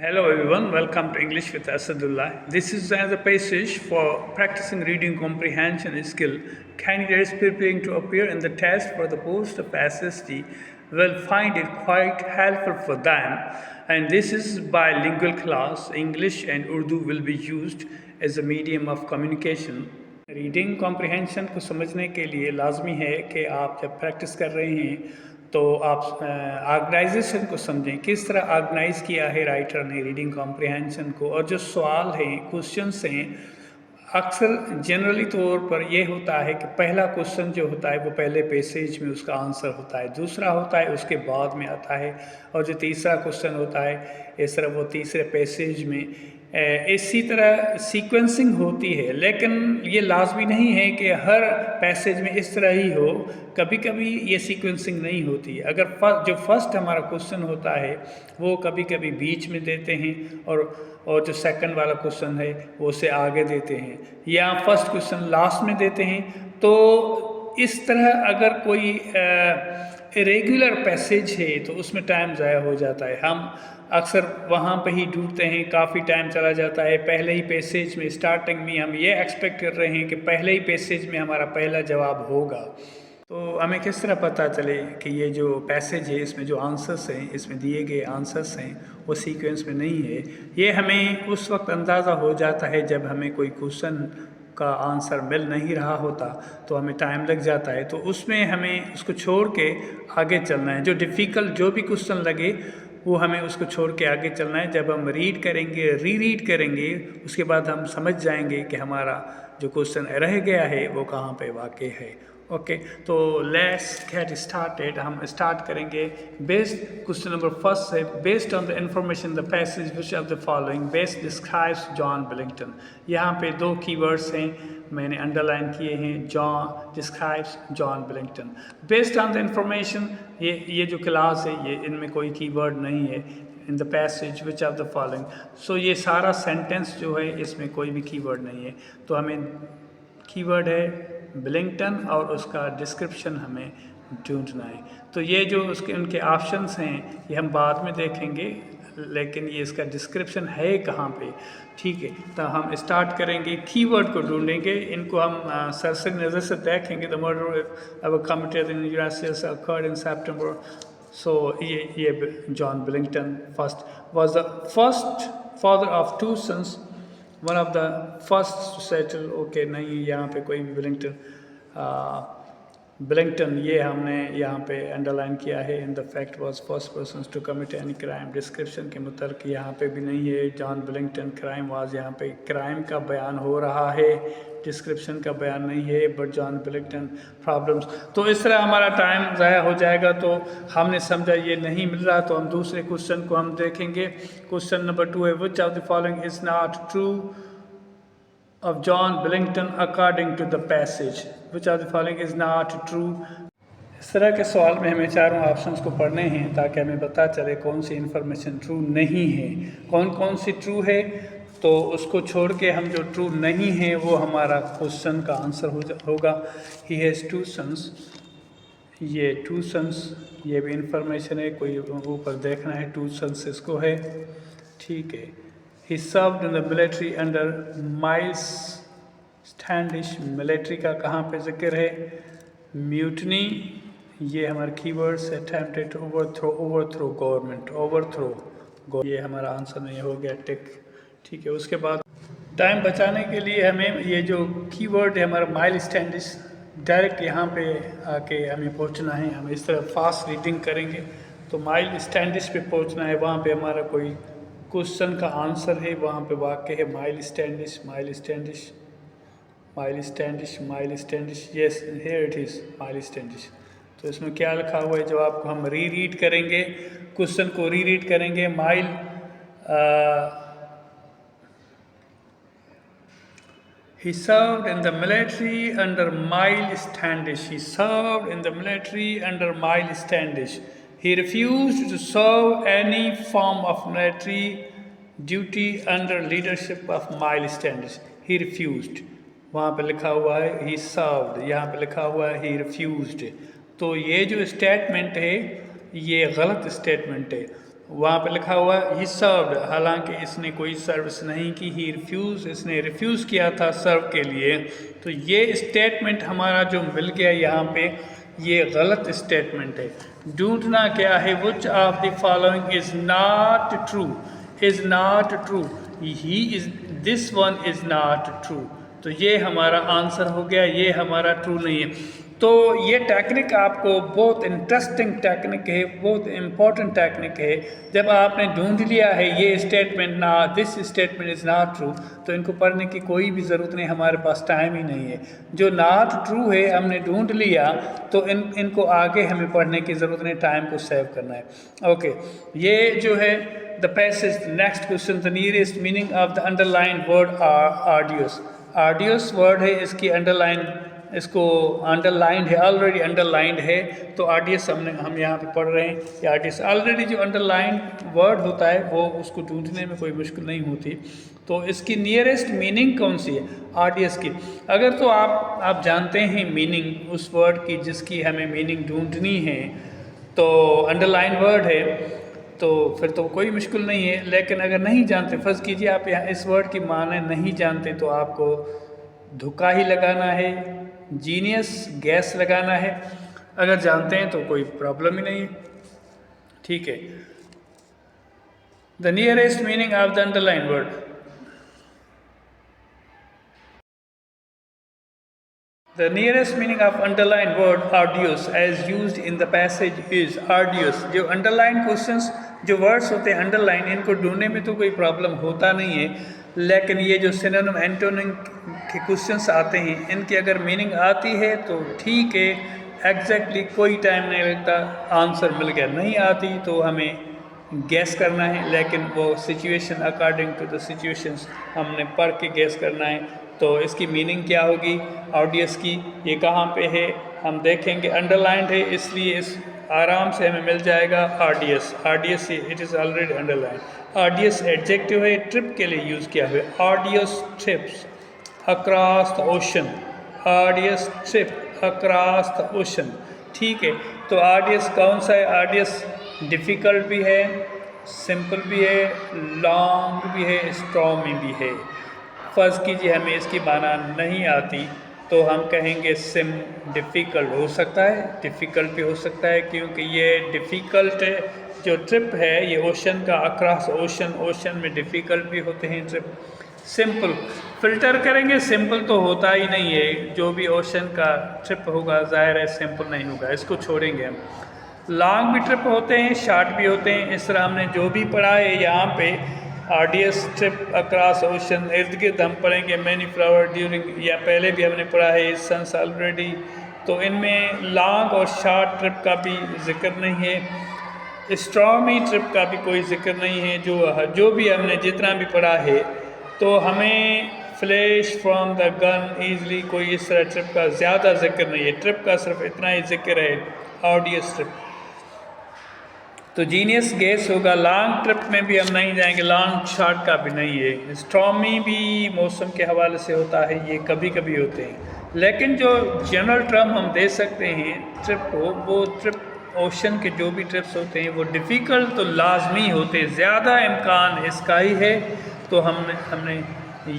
Hello everyone, welcome to English with Asadullah. This is another passage for practicing reading comprehension skill. Candidates preparing to appear in the test for the post of SST will find it quite helpful for them. And this is bilingual class. English and Urdu will be used as a medium of communication. Reading comprehension को समझने के लिए लाजमी है कि आप जब practice कर रहे हैं तो आप ऑर्गेनाइजेशन को समझें, किस तरह ऑर्गेनाइज किया है राइटर ने रीडिंग कॉम्प्रिहेंशन को। और जो सवाल हैं, क्वेश्चंस हैं, अक्सर जनरली तौर पर यह होता है कि पहला क्वेश्चन जो होता है वो पहले पैसेज में उसका आंसर होता है, दूसरा होता है उसके बाद में आता है, और जो तीसरा क्वेश्चन होता है इस तरह वो तीसरे पैसेज में। इसी तरह सीक्वेंसिंग होती है, लेकिन ये लाजमी नहीं है कि हर पैसेज में इस तरह ही हो। कभी कभी ये सीक्वेंसिंग नहीं होती है। अगर जो फर्स्ट हमारा क्वेश्चन होता है वो कभी कभी बीच में देते हैं, और जो सेकंड वाला क्वेश्चन है वो उसे आगे देते हैं, या फर्स्ट क्वेश्चन लास्ट में देते हैं। तो इस तरह अगर कोई इरेगुलर पैसेज है तो उसमें टाइम ज़ाया हो जाता है। हम अक्सर वहाँ पे ही ढूंढते हैं, काफ़ी टाइम चला जाता है। पहले ही पैसेज में स्टार्टिंग में हम ये एक्सपेक्ट कर रहे हैं कि पहले ही पैसेज में हमारा पहला जवाब होगा। तो हमें किस तरह पता चले कि ये जो पैसेज है इसमें जो आंसर्स हैं, इसमें दिए गए आंसर्स हैं वो सीक्वेंस में नहीं है। ये हमें उस वक्त अंदाज़ा हो जाता है जब हमें कोई क्वेश्चन का आंसर मिल नहीं रहा होता, तो हमें टाइम लग जाता है। तो उसमें हमें उसको छोड़ के आगे चलना है। जो डिफ़िकल्ट जो भी क्वेश्चन लगे वो हमें उसको छोड़ के आगे चलना है। जब हम रीड करेंगे, रीड करेंगे, उसके बाद हम समझ जाएंगे कि हमारा जो क्वेश्चन रह गया है वो कहाँ पे वाक़ई है। ओके, तो लेट्स गेट स्टार्टेड। हम स्टार्ट करेंगे। बेस्ड क्वेश्चन नंबर फर्स्ट है, based on the information the passage which of the following best describes John Billington. यहाँ पे दो कीवर्ड्स हैं, मैंने अंडरलाइन किए हैं, John describes John Billington. Based on the information, ये जो क्लास है ये इनमें कोई कीवर्ड नहीं है। In the passage which of the following, so ये सारा सेंटेंस जो है इसमें कोई भी कीवर्ड नहीं है। तो हमें कीवर्ड है बिलिंगटन और उसका डिस्क्रिप्शन हमें ढूंढना है। तो ये जो उसके उनके ऑप्शंस हैं ये हम बाद में देखेंगे, लेकिन ये इसका डिस्क्रिप्शन है कहाँ पे। ठीक है, तो हम स्टार्ट करेंगे, कीवर्ड को ढूंढेंगे। इनको हम सरसरी नज़र से देखेंगे। The murder of committed in US occurred in September। सो ये John Billington first was the first father of two sons, one of the first settle. Okay, नहीं यहाँ पे कोई भी बिलिंगटन ये हमने यहाँ पे अंडरलाइन किया है। In the fact was first person to commit any crime. Description के मुताबिक यहाँ पे भी नहीं है। जॉन बिलिंगटन क्राइम वाज, यहाँ पे क्राइम का बयान हो रहा है, डिस्क्रिप्शन का बयान नहीं है। But John Billington problems. तो इस तरह हमारा टाइम ज़ाया हो जाएगा। तो हमने समझा ये नहीं मिल रहा, तो हम दूसरे क्वेश्चन को हम देखेंगे। क्वेश्चन नंबर 2 है, विच of the following is not true of John Billington according to the passage, which of the following is not true। इस तरह के सवाल में हमें चारों ऑप्शंस को पढ़ने हैं ताकि हमें पता चले कौन सी इन्फॉर्मेशन ट्रू नहीं है, कौन कौन सी ट्रू है। तो उसको छोड़ के हम जो ट्रू नहीं है वो हमारा क्वेश्चन का आंसर होगा। ही हैज़ टू सन्स, ये टू सन्स, ये भी इंफॉर्मेशन है, कोई ऊपर देखना है, टू सन्स इसको है। ठीक है। He served in the military under Miles Standish। Military का कहाँ पे जिक्र है? म्यूटनी, ये हमारे keywords. Attempted to overthrow government, overthrow, ये हमारा आंसर नहीं हो गया, टिक। ठीक है, उसके बाद टाइम बचाने के लिए हमें ये जो कीवर्ड है हमारा माइल स्टैंडिश, डायरेक्ट यहाँ पे आके हमें पहुँचना है। हम इस तरह फास्ट रीडिंग करेंगे तो माइल स्टैंडिश पे पहुँचना है। वहाँ पे हमारा कोई क्वेश्चन का आंसर है, वहाँ पे वाक्य है mile Standish, mile Standish, mile Standish, mile Standish. Yes, here it is mile Standish. तो इसमें क्या लिखा हुआ है, जवाब को हम रीड करेंगे, क्वेश्चन को रीड करेंगे। Mile He served in the military under Miles Standish. He served in the military under Miles Standish. He refused to serve any form of military duty under leadership of Miles Standish. He refused, वहाँ पे लिखा हुआ है he served, यहाँ पे लिखा हुआ है he refused। तो ये जो स्टेटमेंट है ये गलत स्टेटमेंट है। वहाँ पे लिखा हुआ ही सर्व्ड, हालांकि इसने कोई सर्विस नहीं की। ही रिफ्यूज़, इसने रिफ्यूज़ किया था सर्व के लिए। तो ये स्टेटमेंट हमारा जो मिल गया यहाँ पे, ये गलत स्टेटमेंट है। ढूंढना क्या है, विच of the following is not true, is not true, he is, this one is not true. तो ये हमारा आंसर हो गया, ये हमारा ट्रू नहीं है। तो ये टेक्निक आपको बहुत इंटरेस्टिंग टेक्निक है, बहुत इम्पोर्टेंट टेक्निक है। जब आपने ढूंढ लिया है ये स्टेटमेंट ना, this statement is not true, तो इनको पढ़ने की कोई भी ज़रूरत नहीं, हमारे पास टाइम ही नहीं है। जो नॉट ट्रू है हमने ढूंढ लिया, तो इनको आगे हमें पढ़ने की ज़रूरत नहीं, टाइम को सेव करना है। ओके, ये जो है the passage, next question, the nearest meaning of the underline word arduous. Arduous word है, इसकी अंडरलाइन, इसको अंडरलाइंड है, ऑलरेडी अंडरलाइंड है। तो आर्डियस हम यहाँ पे पढ़ रहे हैं कि आर्डियस ऑलरेडी जो अंडरलाइंड वर्ड होता है वो उसको ढूंढने में कोई मुश्किल नहीं होती। तो इसकी नियरेस्ट मीनिंग कौन सी है आर्डियस की? अगर तो आप जानते हैं मीनिंग उस वर्ड की जिसकी हमें मीनिंग ढूंढनी है, तो अंडरलाइन वर्ड है, तो फिर तो कोई मुश्किल नहीं है। लेकिन अगर नहीं जानते, फर्ज कीजिए आप यहाँ इस वर्ड की माने नहीं जानते, तो आपको धोखा ही लगाना है, जीनियस गैस लगाना है। अगर जानते हैं तो कोई प्रॉब्लम ही नहीं है, ठीक है। The nearest meaning of the underline word, the nearest meaning of underlined word arduous as used in the passage is arduous। जो underline questions, जो words होते हैं underline, इनको ढूंढने में तो कोई प्रॉब्लम होता नहीं है। लेकिन ये जो synonym एंटोनिम के क्वेश्चंस आते हैं, इनकी अगर मीनिंग आती है तो ठीक है, एग्जैक्टली कोई टाइम नहीं लगता, आंसर मिल गया। नहीं आती तो हमें गैस करना है, लेकिन वो situation, according to the situations हमने पढ़ के गैस करना है। तो इसकी मीनिंग क्या होगी ऑडियस की, ये कहाँ पे है हम देखेंगे। अंडरलाइंड है इसलिए इस आराम से हमें मिल जाएगा arduous. Arduous it is already underlined. Arduous adjective है, ट्रिप के लिए यूज़ किया हुआ है। Arduous trips across the ocean, arduous trip across the ocean, ठीक है। तो आर्डियस कौन सा है? आर्डियस डिफ़िकल्ट भी है, सिंपल भी है, लॉन्ग भी है, स्टॉर्मी भी है। फ़र्ज़ कीजिए हमें इसकी माना नहीं आती, तो हम कहेंगे सिम डिफ़िकल्ट हो सकता है, डिफ़िकल्ट भी हो सकता है, क्योंकि ये डिफ़िकल्ट जो ट्रिप है ये ओशन का, अक्रॉस ओशन, ओशन में डिफ़िकल्ट भी होते हैं ट्रिप। सिंपल फ़िल्टर करेंगे, सिंपल तो होता ही नहीं है, जो भी ओशन का ट्रिप होगा ज़ाहिर है सिंपल नहीं होगा, इसको छोड़ेंगे हम। लॉन्ग भी ट्रिप होते हैं, शॉर्ट भी होते हैं। इस तरह हमने जो भी पढ़ा है यहाँ पे, आर्डियस ट्रिप अक्रॉस ओशन, इर्द गिर्द हम पढ़ेंगे मैनी फ्लावर ड्यूरिंग, या पहले भी हमने पढ़ा है सन्स ऑलरेडी। तो इनमें लॉन्ग और शॉर्ट ट्रिप का भी जिक्र नहीं है, स्टॉर्मी ट्रिप का भी कोई जिक्र नहीं है। जो भी हमने जितना भी पढ़ा है, तो हमें flash from the gun easily, कोई इस तरह ट्रिप का ज़्यादा जिक्र नहीं है। ट्रिप का सिर्फ इतना ही जिक्र है, आर्डियस ट्रिप। तो जीनियस गैस होगा। लॉन्ग ट्रिप में भी हम नहीं जाएंगे, लॉन्ग शॉर्ट का भी नहीं है। स्टॉर्मी भी मौसम के हवाले से होता है, ये कभी कभी होते हैं। लेकिन जो जनरल टर्म हम दे सकते हैं ट्रिप को, वो ट्रिप ओशन के जो भी ट्रिप्स होते हैं वो डिफ़िकल्ट तो लाजमी होते हैं, ज़्यादा इम्कान इसका ही है। तो हमने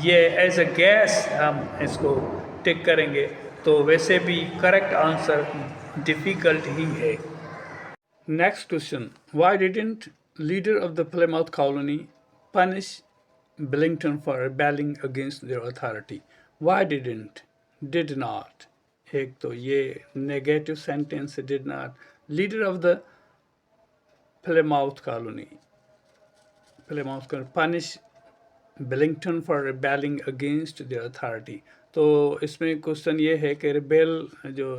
ये एज अ गैस हम इसको टिक करेंगे। तो वैसे भी करेक्ट आंसर डिफ़िकल्ट ही है। Next question. Why didn't leader of the Plymouth colony punish Billington for rebelling against their authority? Why didn't? Did not. एक तो ये negative sentence did not. Leader of the Plymouth colony punish Billington for rebelling against their authority. तो इसमें question ये है कि rebel जो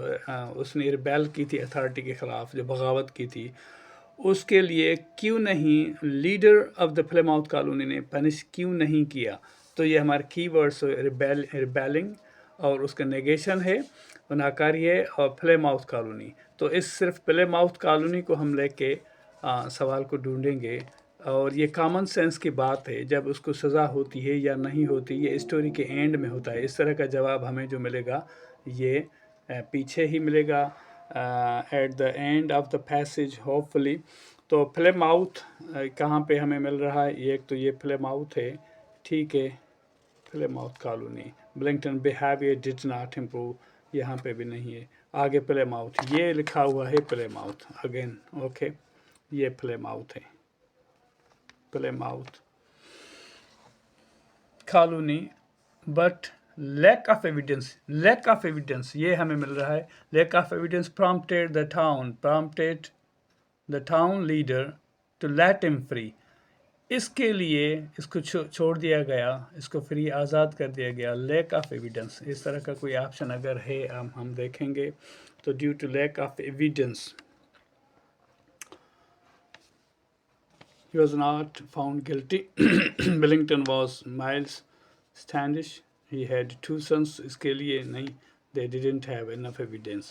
उसने रिबेल की थी अथॉरिटी के ख़िलाफ़, जो बगावत की थी, उसके लिए क्यों नहीं लीडर ऑफ द प्लेमाउथ कॉलोनी ने पनिश क्यों नहीं किया? तो ये हमारे की वर्ड्स रिबेलिंग और उसका नेगेशन है, नाकारी है, और प्लेमाउथ कॉलोनी। तो इस सिर्फ प्लेमाउथ कॉलोनी को हम लेके सवाल को ढूंढेंगे। और ये कॉमन सेंस की बात है, जब उसको सज़ा होती है या नहीं होती, ये स्टोरी के एंड में होता है। इस तरह का जवाब हमें जो मिलेगा ये पीछे ही मिलेगा, at the end of the passage hopefully. तो प्लेमाउथ कहाँ पे हमें मिल रहा है? एक तो ये प्लेमाउथ है, ठीक है, Plymouth colony. Billington behaviour did not improve, यहाँ पे भी नहीं है। आगे प्लेमाउथ, ये लिखा हुआ है प्लेमाउथ अगेन, ओके, ये प्लेमाउथ है, Plymouth colony. But lack of evidence, lack of evidence ये हमें मिल रहा है। Lack of evidence prompted the town leader to let him free. इसके लिए इसको छोड़ दिया गया, इसको फ्री आज़ाद कर दिया गया। लैक ऑफ एविडेंस, इस तरह का कोई ऑप्शन अगर है हम देखेंगे तो due to lack of evidence he was not found guilty. Billington was Miles Standish, he had 2 sons, इसके लिए नहीं, they didn't have enough evidence,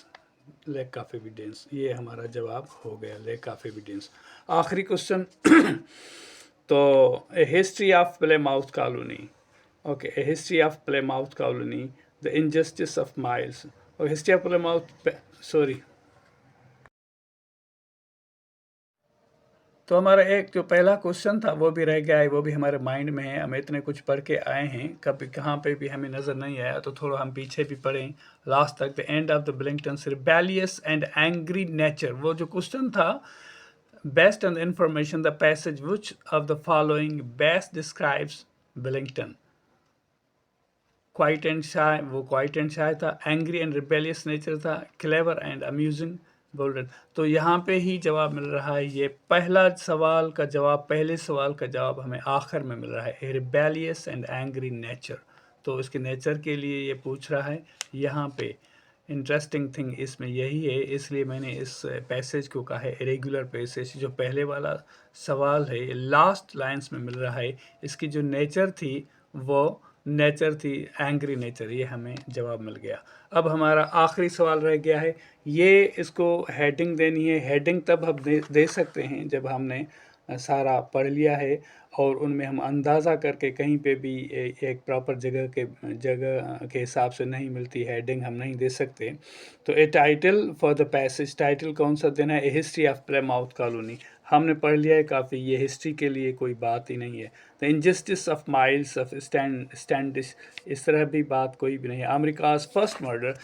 lack of evidence, ये हमारा जवाब हो गया, lack of evidence। आखिरी क्वेश्चन तो a history of Plymouth colony, okay, a history of Plymouth colony, the injustice of Miles, और history of Plymouth, sorry, तो हमारा एक जो पहला क्वेश्चन था वो भी रह गया है, वो भी हमारे माइंड में है। हम इतने कुछ पढ़ के आए हैं, कभी कहाँ पे भी हमें नज़र नहीं आया, तो थोड़ा हम पीछे भी पढ़ें लास्ट तक। The end of the Billington's rebellious and angry nature, वो जो क्वेश्चन था, based on information the passage which of the following best describes Billington. Quiet and shy, वो क्वाइट एंड शाय था। एंग्री एंड रिबेलियस नेचर था। Clever and amusing, golden. तो यहाँ पे ही जवाब मिल रहा है, ये पहला सवाल का जवाब, पहले सवाल का जवाब हमें आखिर में मिल रहा है, रिबेलियस एंड एंग्री नेचर। तो इसके नेचर के लिए ये पूछ रहा है यहाँ पे। इंटरेस्टिंग थिंग इसमें यही है, इसलिए मैंने इस पैसेज को कहा है इरेगुलर पैसेज। जो पहले वाला सवाल है, लास्ट लाइन्स में मिल रहा है, इसकी जो नेचर थी वो नेचर थी एंग्री नेचर, ये हमें जवाब मिल गया। अब हमारा आखिरी सवाल रह गया है, ये इसको हेडिंग देनी है। हेडिंग तब हम दे सकते हैं जब हमने सारा पढ़ लिया है और उनमें हम अंदाज़ा करके कहीं पे भी एक प्रॉपर जगह के हिसाब से नहीं मिलती हेडिंग, हम नहीं दे सकते। तो a title for the passage, title कौन सा देना है? A history of Plymouth colony, हमने पढ़ लिया है काफ़ी, ये हिस्ट्री के लिए कोई बात ही नहीं है। The injustice of miles of Standish, इस तरह भी बात कोई भी नहीं है। अमेरिकाज फर्स्ट मर्डर,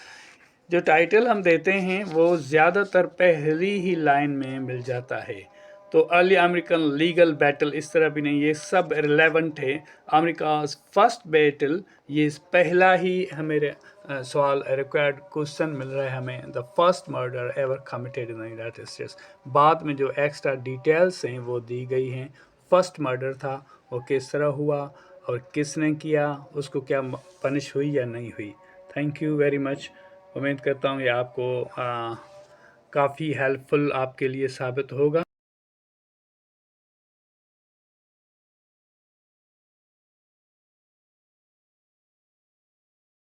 जो टाइटल हम देते हैं वो ज़्यादातर पहली ही लाइन में मिल जाता है। तो अर्ली अमेरिकन लीगल बैटल, इस तरह भी नहीं, ये सब रिलेवेंट है। अमेरिकाज फर्स्ट बैटल, ये पहला ही हमें सवाल रिक्वायर्ड क्वेश्चन मिल रहा है हमें। The first murder ever committed in the United states, बाद में जो एक्स्ट्रा डिटेल्स हैं वो दी गई हैं। फर्स्ट मर्डर था, वो किस तरह हुआ और किसने किया, उसको क्या पनिश हुई या नहीं हुई। Thank you very much. उम्मीद करता हूँ ये आपको काफ़ी हेल्पफुल आपके लिए साबित होगा।